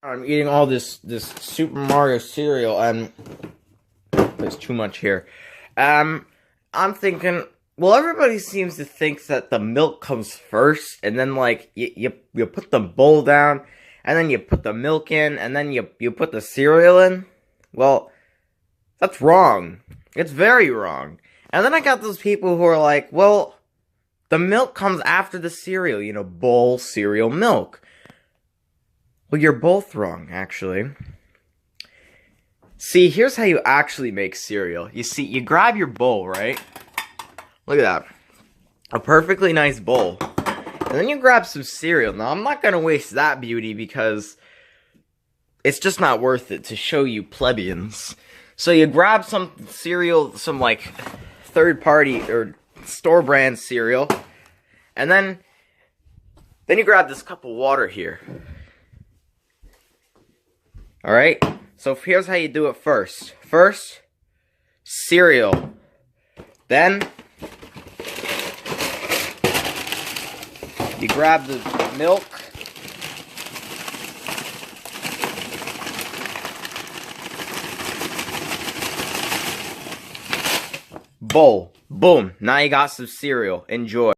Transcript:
I'm eating all this Super Mario cereal, and there's too much here. I'm thinking, well, everybody seems to think that the milk comes first, and then like you put the bowl down, and then you put the milk in, and then you put the cereal in. Well, that's wrong. It's very wrong. And then I got those people who are like, well, the milk comes after the cereal, bowl, cereal, milk. Well, you're both wrong, actually. See, here's how you actually make cereal. You see, you grab your bowl, right? Look at that. A perfectly nice bowl. And then you grab some cereal. Now, I'm not going to waste that beauty because it's just not worth it to show you plebeians. So you grab some cereal, some like third-party or store-brand cereal. And then you grab this cup of water here. Alright, so here's how you do it first. First, cereal. Then, you grab the milk. Bowl. Boom. Now you got some cereal. Enjoy.